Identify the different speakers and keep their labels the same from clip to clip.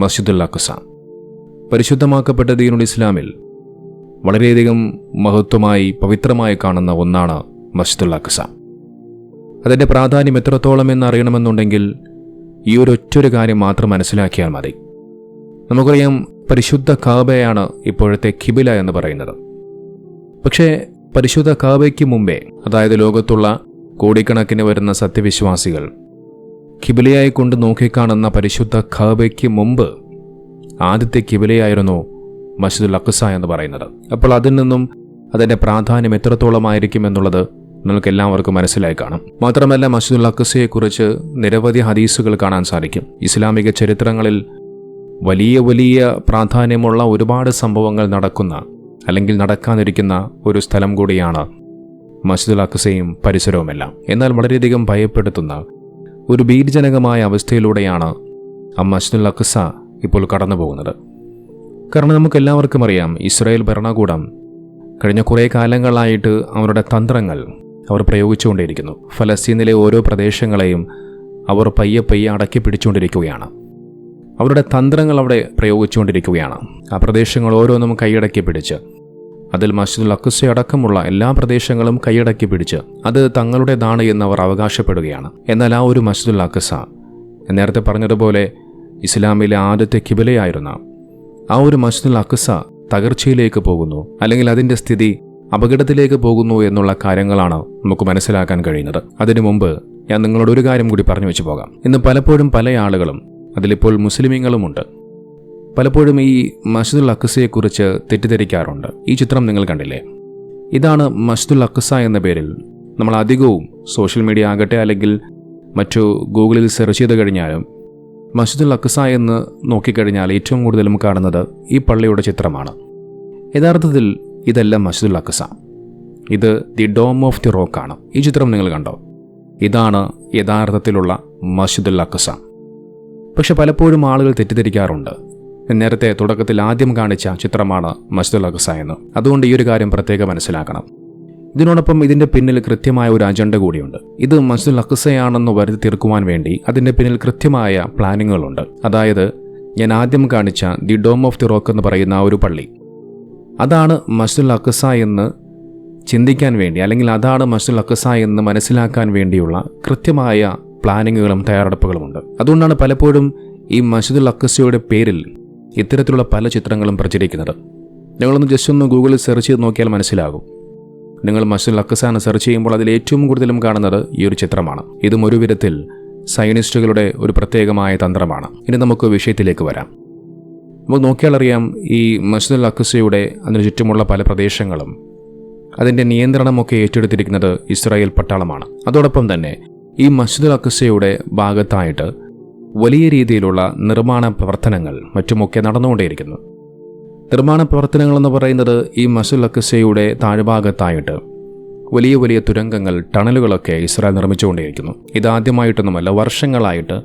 Speaker 1: മസ്ജിദുൽ അഖ്സ. പരിശുദ്ധമാക്കപ്പെട്ട ദീനുൽ ഇസ്ലാമിൽ വളരെയധികം മഹത്വമായി പവിത്രമായി കാണുന്ന ഒന്നാണ് മസ്ജിദുൽ അഖ്സ. അതിൻ്റെ പ്രാധാന്യം എത്രത്തോളം എന്നറിയണമെന്നുണ്ടെങ്കിൽ ഈ ഒരൊറ്റൊരു കാര്യം മാത്രം മനസ്സിലാക്കിയാൽ മതി. നമുക്കറിയാം, പരിശുദ്ധ കഅബയാണ് ഇപ്പോഴത്തെ ഖിബില എന്ന് പറയുന്നത്. പക്ഷേ പരിശുദ്ധ കഅബയ്ക്ക് മുമ്പേ, അതായത് ലോകത്തുള്ള കോടിക്കണക്കിന് വരുന്ന സത്യവിശ്വാസികൾ ഖിബിലയായി കൊണ്ട് നോക്കിക്കാണുന്ന പരിശുദ്ധ കഅബയ്ക്ക് മുമ്പ് ആദ്യത്തെ ഖിബിലയായിരുന്നു മസ്ജിദുൽ അഖ്സ എന്ന് പറയുന്നത്. അപ്പോൾ അതിൽ നിന്നും അതിൻ്റെ പ്രാധാന്യം എത്രത്തോളമായിരിക്കും എന്നുള്ളത് നിങ്ങൾക്ക് എല്ലാവർക്കും മനസ്സിലായി കാണും. മാത്രമല്ല, മസ്ജിദുൽ അഖ്സയെക്കുറിച്ച് നിരവധി ഹദീസുകൾ കാണാൻ സാധിക്കും. ഇസ്ലാമിക ചരിത്രങ്ങളിൽ വലിയ വലിയ പ്രാധാന്യമുള്ള ഒരുപാട് സംഭവങ്ങൾ നടക്കുന്ന അല്ലെങ്കിൽ നടക്കാനിരിക്കുന്ന ഒരു സ്ഥലം കൂടിയാണ് മസ്ജിദുൽ അഖ്സയും പരിസരവുമെല്ലാം. എന്നാൽ വളരെയധികം ഭയപ്പെടുത്തുന്ന ഒരു ഭീതിജനകമായ അവസ്ഥയിലൂടെയാണ് ആ മസ്ജിദുൽ അഖ്സ ഇപ്പോൾ കടന്നു പോകുന്നത്. കാരണം നമുക്കെല്ലാവർക്കും അറിയാം, ഇസ്രായേൽ ഭരണകൂടം കഴിഞ്ഞ കുറേ കാലങ്ങളായിട്ട് അവരുടെ തന്ത്രങ്ങൾ അവർ പ്രയോഗിച്ചുകൊണ്ടിരിക്കുന്നു. ഫലസ്തീനിലെ ഓരോ പ്രദേശങ്ങളെയും അവർ പയ്യെ പയ്യെ അടക്കി പിടിച്ചുകൊണ്ടിരിക്കുകയാണ്. അവരുടെ തന്ത്രങ്ങൾ അവിടെ പ്രയോഗിച്ചുകൊണ്ടിരിക്കുകയാണ്. ആ പ്രദേശങ്ങൾ ഓരോന്നും കൈയടക്കി പിടിച്ച്, അതിൽ മസ്ജിദുൽ അഖ്സ അടക്കമുള്ള എല്ലാ പ്രദേശങ്ങളും കൈയടക്കി പിടിച്ച് അത് തങ്ങളുടേതാണ് എന്ന് അവർ അവകാശപ്പെടുകയാണ്. എന്നാൽ ആ ഒരു മസ്ജിദുൽ അഖ്സ, നേരത്തെ പറഞ്ഞതുപോലെ ഇസ്ലാമിലെ ആദ്യത്തെ ഖിബിലയായിരുന്ന ആ ഒരു മസ്ജിദുൽ അഖ്സ തകർച്ചയിലേക്ക് പോകുന്നു, അല്ലെങ്കിൽ അതിൻ്റെ സ്ഥിതി അപകടത്തിലേക്ക് പോകുന്നു എന്നുള്ള കാര്യങ്ങളാണ് നമുക്ക് മനസ്സിലാക്കാൻ കഴിയുന്നത്. അതിനു മുമ്പ് ഞാൻ നിങ്ങളോട് ഒരു കാര്യം കൂടി പറഞ്ഞു വെച്ച് പോകാം. ഇന്ന് പലപ്പോഴും പല ആളുകളും, അതിലിപ്പോൾ മുസ്ലിമീങ്ങളുമുണ്ട്, പലപ്പോഴും ഈ മസ്ജിദുൽ അഖ്സയെക്കുറിച്ച് തെറ്റിദ്ധരിക്കാറുണ്ട്. ഈ ചിത്രം നിങ്ങൾ കണ്ടില്ലേ? ഇതാണ് മസ്ജിദുൽ അഖ്സ എന്ന പേരിൽ നമ്മൾ അധികവും സോഷ്യൽ മീഡിയ ആകട്ടെ അല്ലെങ്കിൽ മറ്റു ഗൂഗിളിൽ സെർച്ച് ചെയ്ത് കഴിഞ്ഞാലും മസ്ജിദുൽ അഖ്സ എന്ന് നോക്കിക്കഴിഞ്ഞാൽ ഏറ്റവും കൂടുതലും കാണുന്നത് ഈ പള്ളിയുടെ ചിത്രമാണ്. യഥാർത്ഥത്തിൽ ഇതല്ല മസ്ജിദുൽ അഖ്സ, ഇത് the dome of the rock ആണ്. ഈ ചിത്രം നിങ്ങൾ കണ്ടോ? ഇതാണ് യഥാർത്ഥത്തിലുള്ള മസ്ജിദുൽ അഖ്സ. പക്ഷെ പലപ്പോഴും ആളുകൾ തെറ്റിദ്ധരിക്കാറുണ്ട്, നേരത്തെ തുടക്കത്തിൽ ആദ്യം കാണിച്ച ചിത്രമാണ് മസ്ജിദുൽ അഖ്സ എന്ന്. അതുകൊണ്ട് ഈ ഒരു കാര്യം പ്രത്യേകം മനസ്സിലാക്കണം. ഇതിനോടൊപ്പം ഇതിൻ്റെ പിന്നിൽ കൃത്യമായ ഒരു അജണ്ട കൂടിയുണ്ട്. ഇത് മസ്ജിദുൽ അഖ്സയാണെന്ന് വരുത്തി തീർക്കുവാൻ വേണ്ടി അതിൻ്റെ പിന്നിൽ കൃത്യമായ പ്ലാനിങ്ങുകളുണ്ട്. അതായത് ഞാൻ ആദ്യം കാണിച്ച the dome of the rock എന്ന് പറയുന്ന ആ ഒരു പള്ളി, അതാണ് മസ്ജിദുൽ അഖ്സ എന്ന് ചിന്തിക്കാൻ വേണ്ടി, അല്ലെങ്കിൽ അതാണ് മസ്ജിദുൽ അഖ്സ എന്ന് മനസ്സിലാക്കാൻ വേണ്ടിയുള്ള കൃത്യമായ പ്ലാനിങ്ങുകളും തയ്യാറെടുപ്പുകളുമുണ്ട്. അതുകൊണ്ടാണ് പലപ്പോഴും ഈ മസ്ജിദുൽ അഖ്സയുടെ പേരിൽ ഇത്തരത്തിലുള്ള പല ചിത്രങ്ങളും പ്രചരിക്കുന്നത്. നിങ്ങളൊന്ന് ജസ്റ്റ് ഒന്ന് ഗൂഗിളിൽ സെർച്ച് ചെയ്ത് നോക്കിയാൽ മനസ്സിലാകും. നിങ്ങൾ മസ്ജിദുൽ അഖ്സ എന്ന് സെർച്ച് ചെയ്യുമ്പോൾ അതിൽ ഏറ്റവും കൂടുതലും കാണുന്നത് ഈ ഒരു ചിത്രമാണ്. ഇതും ഒരു വിധത്തിൽ സയനിസ്റ്റുകളുടെ ഒരു പ്രത്യേകമായ തന്ത്രമാണ്. ഇനി നമുക്ക് വിഷയത്തിലേക്ക് വരാം. നമുക്ക് നോക്കിയാൽ അറിയാം, ഈ മസ്ജിദുൽ അഖ്സയുടെ അതിനു ചുറ്റുമുള്ള പല പ്രദേശങ്ങളും അതിൻ്റെ നിയന്ത്രണമൊക്കെ ഏറ്റെടുത്തിരിക്കുന്നത് ഇസ്രായേൽ പട്ടാളമാണ്. അതോടൊപ്പം തന്നെ ഈ മസ്ജിദുൽ അഖ്സയുടെ ഭാഗത്തായിട്ട് വലിയ രീതിയിലുള്ള നിർമ്മാണ പ്രവർത്തനങ്ങൾ മറ്റുമൊക്കെ നടന്നുകൊണ്ടേയിരിക്കുന്നു. നിർമ്മാണ പ്രവർത്തനങ്ങളെന്ന് പറയുന്നത് ഈ മസ്ജിദുൽ അഖ്സയുടെ താഴ്ഭാഗത്തായിട്ട് വലിയ വലിയ തുരങ്കങ്ങൾ, ടണലുകളൊക്കെ ഇസ്രായേൽ നിർമ്മിച്ചുകൊണ്ടേയിരിക്കുന്നു. ഇതാദ്യമായിട്ടൊന്നുമല്ല, വർഷങ്ങളായിട്ട്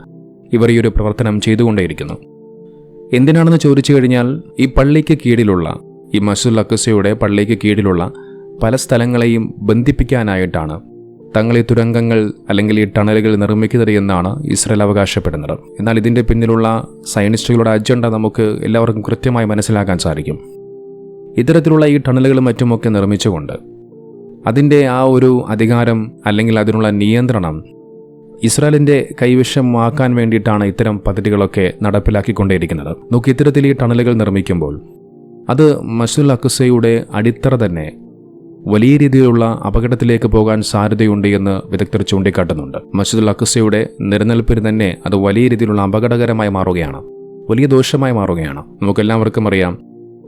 Speaker 1: ഇവർ ഈ ഒരു പ്രവർത്തനം ചെയ്തുകൊണ്ടേയിരിക്കുന്നു. എന്തിനാണെന്ന് ചോദിച്ചു കഴിഞ്ഞാൽ, ഈ പള്ളിക്ക് കീഴിലുള്ള, ഈ മസ്ജിദുൽ അഖ്സയുടെ പള്ളിക്ക് കീഴിലുള്ള പല സ്ഥലങ്ങളെയും ബന്ധിപ്പിക്കാനായിട്ടാണ് തങ്ങൾ ഈ തുരങ്കങ്ങൾ അല്ലെങ്കിൽ ഈ ടണലുകൾ നിർമ്മിക്കുന്നത് എന്നാണ് ഇസ്രായേൽ അവകാശപ്പെടുന്നത്. എന്നാൽ ഇതിൻ്റെ പിന്നിലുള്ള സയനിസ്റ്റുകളുടെ അജണ്ട നമുക്ക് എല്ലാവർക്കും കൃത്യമായി മനസ്സിലാക്കാൻ സാധിക്കും. ഇത്തരത്തിലുള്ള ഈ ടണലുകളും മറ്റുമൊക്കെ നിർമ്മിച്ചുകൊണ്ട് അതിൻ്റെ ആ ഒരു അധികാരം അല്ലെങ്കിൽ അതിനുള്ള നിയന്ത്രണം ഇസ്രായേലിൻ്റെ കൈവശമാക്കാൻ വേണ്ടിയിട്ടാണ് ഇത്തരം പദ്ധതികളൊക്കെ നടപ്പിലാക്കിക്കൊണ്ടേയിരിക്കുന്നത്. നോക്കി, ഇത്തരത്തിൽ ഈ ടണലുകൾ നിർമ്മിക്കുമ്പോൾ അത് മസ്ജിദുൽ അഖ്സയുടെ അടിത്തറ തന്നെ വലിയ രീതിയിലുള്ള അപകടത്തിലേക്ക് പോകാൻ സാധ്യതയുണ്ട് എന്ന് വിദഗ്ധർ ചൂണ്ടിക്കാട്ടുന്നുണ്ട്. മസ്ജിദുൽ അഖ്സയുടെ നിലനിൽപ്പിന് തന്നെ അത് വലിയ രീതിയിലുള്ള അപകടകരമായി മാറുകയാണ്, വലിയ ദോഷമായി മാറുകയാണ്. നമുക്കെല്ലാവർക്കും അറിയാം,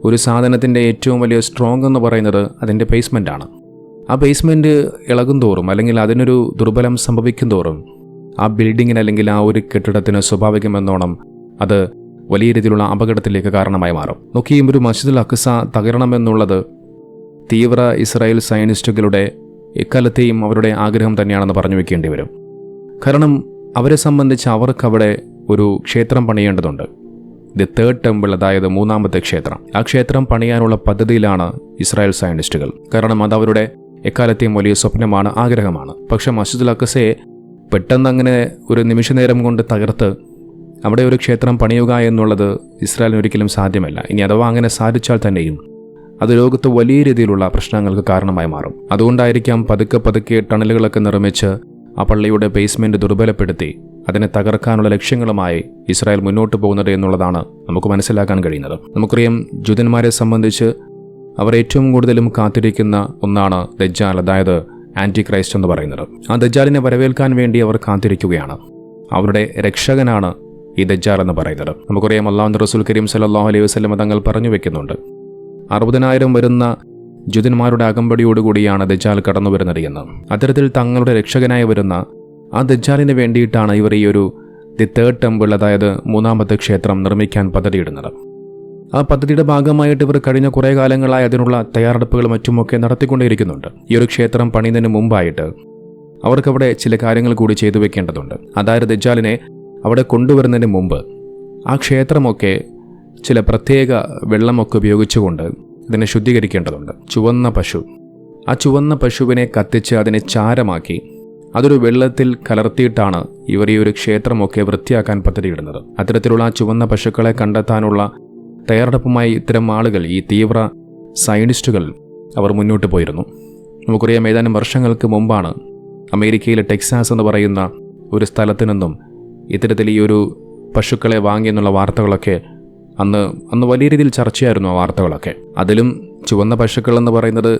Speaker 1: ഒരു സാധനത്തിൻ്റെ ഏറ്റവും വലിയ സ്ട്രോങ് എന്ന് പറയുന്നത് അതിൻ്റെ ബേസ്മെൻ്റ് ആണ്. ആ ബേസ്മെൻറ്റ് ഇളകും തോറും അല്ലെങ്കിൽ അതിനൊരു ദുർബലം സംഭവിക്കും തോറും ആ ബിൽഡിങ്ങിന് അല്ലെങ്കിൽ ആ ഒരു കെട്ടിടത്തിന് സ്വാഭാവികമെന്നോണം അത് വലിയ രീതിയിലുള്ള അപകടത്തിലേക്ക് കാരണമായി മാറും. നോക്കിയും ഒരു മസ്ജിദുൽ അഖ്സ തകരണമെന്നുള്ളത് തീവ്ര ഇസ്രായേൽ സയനിസ്റ്റുകളുടെ എക്കാലത്തെയും അവരുടെ ആഗ്രഹം തന്നെയാണെന്ന് പറഞ്ഞു വെക്കേണ്ടി വരും. കാരണം അവരെ സംബന്ധിച്ച് അവർക്കവിടെ ഒരു ക്ഷേത്രം പണിയേണ്ടതുണ്ട്. ദി തേർഡ് ടെമ്പിൾ, അതായത് മൂന്നാമത്തെ ക്ഷേത്രം. ആ ക്ഷേത്രം പണിയാനുള്ള പദ്ധതിയിലാണ് ഇസ്രായേൽ സയനിസ്റ്റുകൾ. കാരണം അത് അവരുടെ എക്കാലത്തെയും വലിയ സ്വപ്നമാണ്, ആഗ്രഹമാണ്. പക്ഷേ മസ്ജിദുൽ അഖ്സയെ പെട്ടെന്ന് അങ്ങനെ ഒരു നിമിഷ നേരം കൊണ്ട് തകർത്ത് അവിടെ ഒരു ക്ഷേത്രം പണിയുക എന്നുള്ളത് ഇസ്രായേലിന് ഒരിക്കലും സാധ്യമല്ല. ഇനി അഥവാ അങ്ങനെ സാധിച്ചാൽ തന്നെയും അത് ലോകത്ത് വലിയ രീതിയിലുള്ള പ്രശ്നങ്ങൾക്ക് കാരണമായി മാറും. അതുകൊണ്ടായിരിക്കാം പതുക്കെ ടണലുകളൊക്കെ നിർമ്മിച്ച് ആ പള്ളിയുടെ ബേസ്മെൻറ്റ് ദുർബലപ്പെടുത്തി അതിനെ തകർക്കാനുള്ള ലക്ഷ്യങ്ങളുമായി ഇസ്രായേൽ മുന്നോട്ട് പോകുന്നത് എന്നുള്ളതാണ് നമുക്ക് മനസ്സിലാക്കാൻ കഴിയുന്നത്. നമുക്കറിയാം, ജൂതന്മാരെ സംബന്ധിച്ച് അവർ ഏറ്റവും കൂടുതലും കാത്തിരിക്കുന്ന ഒന്നാണ് ദജ്ജാൽ, അതായത് ആൻറ്റി ക്രൈസ്റ്റ് എന്ന് പറയുന്നത്. ആ ദജ്ജാലിനെ വരവേൽക്കാൻ വേണ്ടി അവർ കാത്തിരിക്കുകയാണ്. അവരുടെ രക്ഷകനാണ് ഈ ദജ്ജാൽ എന്ന് പറയുന്നത്. നമുക്കറിയാം, അല്ലാഹുവിന്റെ റസൂൽ കരീം സല്ലല്ലാഹു അലൈഹി വസല്ലം തങ്ങൾ പറഞ്ഞു വെക്കുന്നുണ്ട്, 60,000 വരുന്ന ജൂതന്മാരുടെ അകമ്പടിയോടുകൂടിയാണ് ദജ്ജാൽ കടന്നു വരുന്നത് എന്ന്. അത്തരത്തിൽ തങ്ങളുടെ രക്ഷകനായി വരുന്ന ആ ദജ്ജാലിന് വേണ്ടിയിട്ടാണ് ഇവർ ഈ ഒരു ദി തേർഡ് ടെമ്പിൾ, അതായത് മൂന്നാമത്തെ ക്ഷേത്രം നിർമ്മിക്കാൻ പദ്ധതിയിടുന്നത്. ആ പദ്ധതിയുടെ ഭാഗമായിട്ട് ഇവർ കഴിഞ്ഞ കുറേ കാലങ്ങളായി അതിനുള്ള തയ്യാറെടുപ്പുകൾ മറ്റുമൊക്കെ നടത്തിക്കൊണ്ടേയിരിക്കുന്നുണ്ട്. ഈ ഒരു ക്ഷേത്രം പണിയുന്നതിന് മുമ്പായിട്ട് അവർക്കവിടെ ചില കാര്യങ്ങൾ കൂടി ചെയ്തു വെക്കേണ്ടതുണ്ട്. അതായത് ദജ്ജാലിനെ അവിടെ കൊണ്ടുവരുന്നതിന് മുമ്പ് ആ ക്ഷേത്രമൊക്കെ ചില പ്രത്യേക വെള്ളമൊക്കെ ഉപയോഗിച്ചുകൊണ്ട് ഇതിനെ ശുദ്ധീകരിക്കേണ്ടതുണ്ട്. ആ ചുവന്ന പശുവിനെ കത്തിച്ച് അതിനെ ചാരമാക്കി അതൊരു വെള്ളത്തിൽ കലർത്തിയിട്ടാണ് ഇവർ ഈ ഒരു ക്ഷേത്രമൊക്കെ വൃത്തിയാക്കാൻ പദ്ധതിയിടുന്നത്. അത്തരത്തിലുള്ള ആ ചുവന്ന പശുക്കളെ കണ്ടെത്താനുള്ള തയ്യാറെടുപ്പുമായി ഇത്തരം ആളുകൾ, ഈ തീവ്ര സയനിസ്റ്റുകൾ, അവർ മുന്നോട്ട് പോയിരുന്നു. നമുക്കറിയാം, ഏതാനും വർഷങ്ങൾക്ക് മുമ്പാണ് അമേരിക്കയിലെ ടെക്സാസ് എന്ന് പറയുന്ന ഒരു സ്ഥലത്തു നിന്നും ഇത്തരത്തിൽ ഈ ഒരു പശുക്കളെ വാങ്ങിയെന്നുള്ള വാർത്തകളൊക്കെ അന്ന് വലിയ രീതിയിൽ ചർച്ചയായിരുന്നു. ആ വാർത്തകളൊക്കെ, അതിലും ചുവന്ന പശുക്കൾ എന്ന് പറയുന്നത്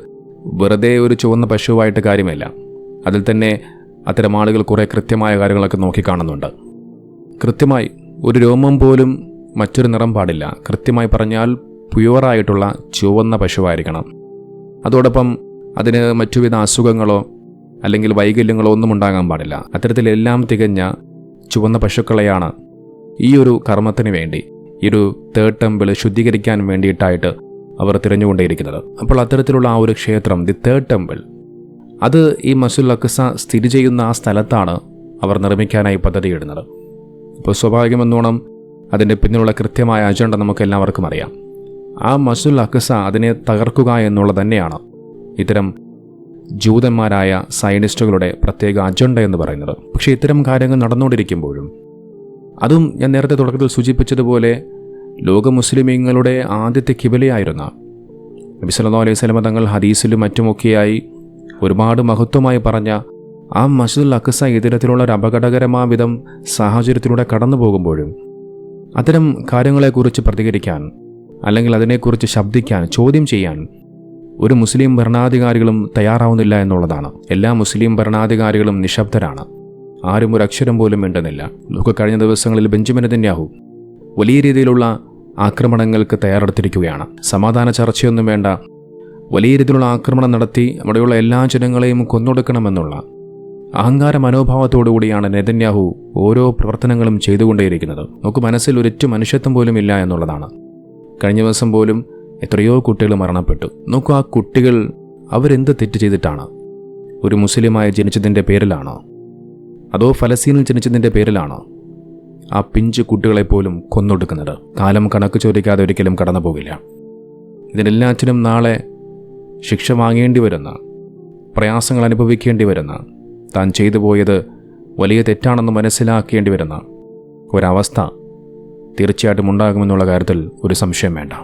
Speaker 1: വെറുതെ ഒരു ചുവന്ന പശുവായിട്ട് കാര്യമില്ല. അതിൽ തന്നെ അത്തരം ആളുകൾ കുറേ കൃത്യമായ കാര്യങ്ങളൊക്കെ നോക്കിക്കാണുന്നുണ്ട്. കൃത്യമായി ഒരു രോമം പോലും മറ്റൊരു നിറം പാടില്ല. കൃത്യമായി പറഞ്ഞാൽ പ്യുവറായിട്ടുള്ള ചുവന്ന പശുവായിരിക്കണം. അതോടൊപ്പം അതിന് മറ്റുവിധ അസുഖങ്ങളോ അല്ലെങ്കിൽ വൈകല്യങ്ങളോ ഒന്നും ഉണ്ടാകാൻ പാടില്ല. അത്തരത്തിലെല്ലാം തികഞ്ഞ ചുവന്ന പശുക്കളെയാണ് ഈ ഒരു കർമ്മത്തിന് വേണ്ടി, ഈ ഒരു തേർഡ് ടെമ്പിൾ ശുദ്ധീകരിക്കാൻ വേണ്ടിയിട്ടായിട്ട് അവർ തിരഞ്ഞുകൊണ്ടേയിരിക്കുന്നത്. അപ്പോൾ അത്തരത്തിലുള്ള ആ ഒരു ക്ഷേത്രം, ദി തേർഡ് ടെമ്പിൾ, അത് ഈ മസ്ജിദുൽ അഖ്സ സ്ഥിതി ചെയ്യുന്ന ആ സ്ഥലത്താണ് അവർ നിർമ്മിക്കാനായി പദ്ധതിയിടുന്നത്. അപ്പോൾ സ്വാഭാവികമെന്നോണം അതിൻ്റെ പിന്നിലുള്ള കൃത്യമായ അജണ്ട നമുക്ക് എല്ലാവർക്കും അറിയാം. ആ മസ്ജിദുൽ അഖ്സ അതിനെ തകർക്കുക എന്നുള്ളത് തന്നെയാണ് ഇത്തരം ജൂതന്മാരായ സയനിസ്റ്റുകളുടെ പ്രത്യേക അജണ്ട എന്ന് പറയുന്നത്. പക്ഷേ ഇത്തരം കാര്യങ്ങൾ നടന്നുകൊണ്ടിരിക്കുമ്പോഴും, അതും ഞാൻ നേരത്തെ തുടക്കത്തിൽ സൂചിപ്പിച്ചതുപോലെ ലോക മുസ്ലിമീങ്ങളുടെ ആദ്യത്തെ കിബിലയായിരുന്ന നബി സല്ലല്ലാഹു അലൈഹി വസല്ലം തങ്ങൾ ഹദീസിലും മറ്റുമൊക്കെയായി ഒരുപാട് മഹത്വമായി പറഞ്ഞ ആ മസ്ജിദുൽ അഖ്സ ഇത്തരത്തിലുള്ള ഒരു അപകടകരമായ വിധം സാഹചര്യത്തിലൂടെ കടന്നു പോകുമ്പോഴും അത്തരം കാര്യങ്ങളെക്കുറിച്ച് പ്രതികരിക്കാൻ, അല്ലെങ്കിൽ അതിനെക്കുറിച്ച് ശബ്ദിക്കാൻ, ചോദ്യം ചെയ്യാൻ ഒരു മുസ്ലിം ഭരണാധികാരികളും തയ്യാറാവുന്നില്ല എന്നുള്ളതാണ്. എല്ലാ മുസ്ലിം ഭരണാധികാരികളും നിശബ്ദരാണ്. ആരും ഒരു അക്ഷരം പോലും മിണ്ടുന്നില്ല. നമുക്ക് കഴിഞ്ഞ ദിവസങ്ങളിൽ ബെഞ്ചമിൻ നെതന്യാഹു വലിയ രീതിയിലുള്ള ആക്രമണങ്ങൾക്ക് തയ്യാറെടുത്തിരിക്കുകയാണ്. സമാധാന ചർച്ചയൊന്നും വേണ്ട, വലിയ രീതിയിലുള്ള ആക്രമണം നടത്തി അവിടെയുള്ള എല്ലാ ജനങ്ങളെയും കൊന്നൊടുക്കണമെന്നുള്ള അഹങ്കാര മനോഭാവത്തോടുകൂടിയാണ് നെതന്യാഹു ഓരോ പ്രവർത്തനങ്ങളും ചെയ്തുകൊണ്ടേയിരിക്കുന്നത്. നമുക്ക് മനസ്സിൽ ഒരൊറ്റ മനുഷ്യത്വം പോലും ഇല്ല എന്നുള്ളതാണ്. കഴിഞ്ഞ ദിവസം പോലും എത്രയോ കുട്ടികൾ മരണപ്പെട്ടു. നോക്കൂ, ആ കുട്ടികൾ അവരെന്ത് തെറ്റ് ചെയ്തിട്ടാണ്? ഒരു മുസ്ലിമായി ജനിച്ചതിൻ്റെ പേരിലാണോ, അതോ ഫലസ്തീനിൽ ജനിച്ചതിൻ്റെ പേരിലാണോ ആ പിഞ്ച് കുട്ടികളെപ്പോലും കൊന്നൊടുക്കുന്നത്? കാലം കണക്ക് ചോദിക്കാതെ ഒരിക്കലും കടന്നു പോകില്ല. ഇതിനെല്ലാറ്റിനും നാളെ ശിക്ഷ വാങ്ങേണ്ടി വരുന്ന, പ്രയാസങ്ങൾ അനുഭവിക്കേണ്ടി വരുന്ന, താൻ ചെയ്തു പോയത് വലിയ തെറ്റാണെന്ന് മനസ്സിലാക്കേണ്ടി വരുന്ന ഒരവസ്ഥ തീർച്ചയായിട്ടും ഉണ്ടാകുമെന്നുള്ള കാര്യത്തിൽ ഒരു സംശയം വേണ്ട.